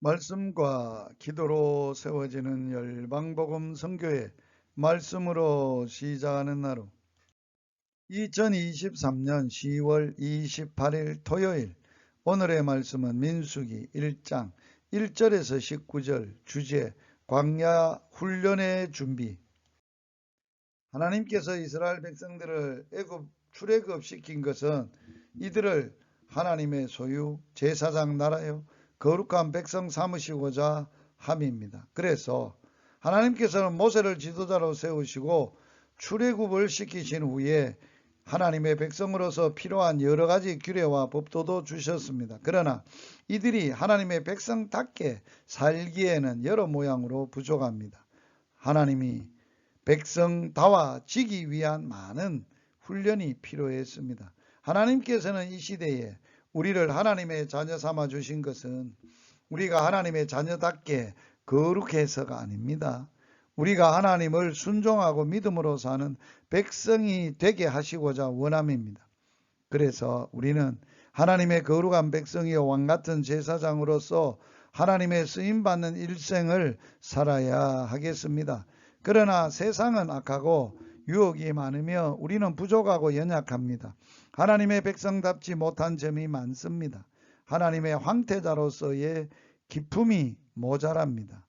말씀과 기도로 세워지는 열방복음 선교회 말씀으로 시작하는 나로 2023년 10월 28일 토요일 오늘의 말씀은 민수기 1장 1절에서 19절 주제 광야 훈련의 준비. 하나님께서 이스라엘 백성들을 애굽 출애굽시킨 것은 이들을 하나님의 소유 제사장 나라요 거룩한 백성 삼으시고자 함입니다. 그래서 하나님께서는 모세를 지도자로 세우시고 출애굽을 시키신 후에 하나님의 백성으로서 필요한 여러 가지 규례와 법도도 주셨습니다. 그러나 이들이 하나님의 백성답게 살기에는 여러 모양으로 부족합니다. 하나님이 백성다워지기 위한 많은 훈련이 필요했습니다. 하나님께서는 이 시대에 우리를 하나님의 자녀 삼아 주신 것은 우리가 하나님의 자녀답게 거룩해서가 아닙니다. 우리가 하나님을 순종하고 믿음으로 사는 백성이 되게 하시고자 원함입니다. 그래서 우리는 하나님의 거룩한 백성이요 왕같은 제사장으로서 하나님의 쓰임받는 일생을 살아야 하겠습니다. 그러나 세상은 악하고 유혹이 많으며 우리는 부족하고 연약합니다. 하나님의 백성답지 못한 점이 많습니다. 하나님의 황태자로서의 기품이 모자랍니다.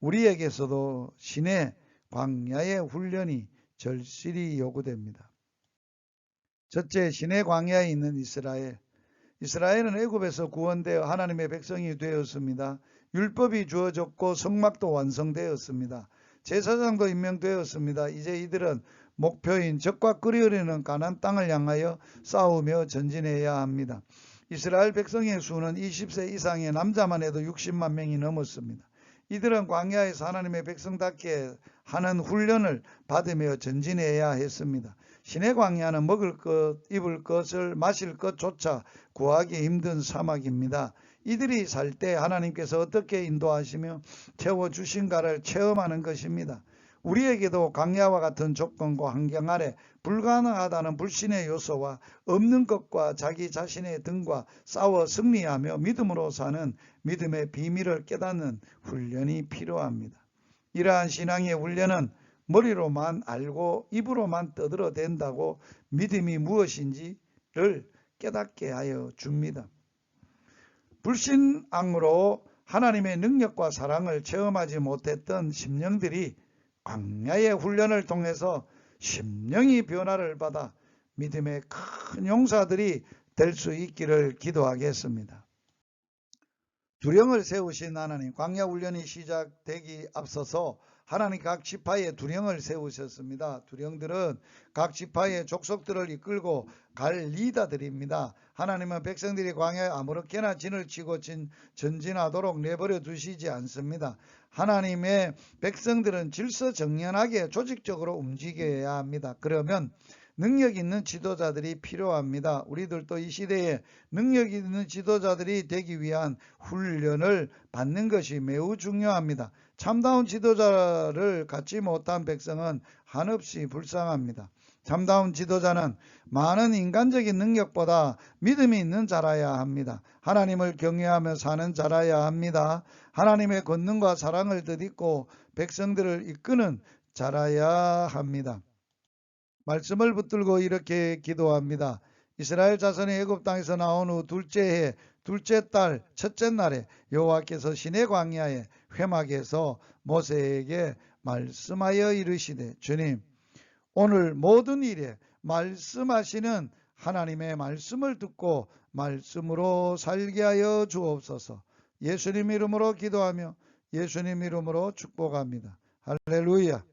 우리에게서도 신의 광야의 훈련이 절실히 요구됩니다. 첫째, 신의 광야에 있는 이스라엘. 이스라엘은 애굽에서 구원되어 하나님의 백성이 되었습니다. 율법이 주어졌고 성막도 완성되었습니다. 제사장도 임명되었습니다. 이제 이들은 목표인 적과 끓이려는 가나안 땅을 향하여 싸우며 전진해야 합니다. 이스라엘 백성의 수는 20세 이상의 남자만 해도 60만 명이 넘었습니다. 이들은 광야에서 하나님의 백성답게 하는 훈련을 받으며 전진해야 했습니다. 신의 광야는 먹을 것, 입을 것을 마실 것조차 구하기 힘든 사막입니다. 이들이 살 때 하나님께서 어떻게 인도하시며 채워주신가를 체험하는 것입니다. 우리에게도 광야와 같은 조건과 환경 아래 불가능하다는 불신의 요소와 없는 것과 자기 자신의 등과 싸워 승리하며 믿음으로 사는 믿음의 비밀을 깨닫는 훈련이 필요합니다. 이러한 신앙의 훈련은 머리로만 알고 입으로만 떠들어댄다고 믿음이 무엇인지를 깨닫게 하여 줍니다. 불신앙으로 하나님의 능력과 사랑을 체험하지 못했던 심령들이 광야의 훈련을 통해서 심령이 변화를 받아 믿음의 큰 용사들이 될 수 있기를 기도하겠습니다. 두령을 세우신 하나님, 광야 훈련이 시작되기 앞서서 하나님 각 지파에 두령을 세우셨습니다. 두령들은 각 지파의 족속들을 이끌고 갈 리더들입니다. 하나님은 백성들이 광야에 아무렇게나 진을 치고 전진하도록 내버려 두시지 않습니다. 하나님의 백성들은 질서정연하게 조직적으로 움직여야 합니다. 그러면 능력 있는 지도자들이 필요합니다. 우리들도 이 시대에 능력 있는 지도자들이 되기 위한 훈련을 받는 것이 매우 중요합니다. 참다운 지도자를 갖지 못한 백성은 한없이 불쌍합니다. 참다운 지도자는 많은 인간적인 능력보다 믿음이 있는 자라야 합니다. 하나님을 경외하며 사는 자라야 합니다. 하나님의 권능과 사랑을 덧입고 백성들을 이끄는 자라야 합니다. 말씀을 붙들고 이렇게 기도합니다. 이스라엘 자손이 애굽 땅에서 나온 후 둘째 해 둘째 달 첫째 날에 여호와께서 시내 광야에 회막에서 모세에게 말씀하여 이르시되, 주님, 오늘 모든 일에 말씀하시는 하나님의 말씀을 듣고 말씀으로 살게 하여 주옵소서. 예수님 이름으로 기도하며 예수님 이름으로 축복합니다. 할렐루야.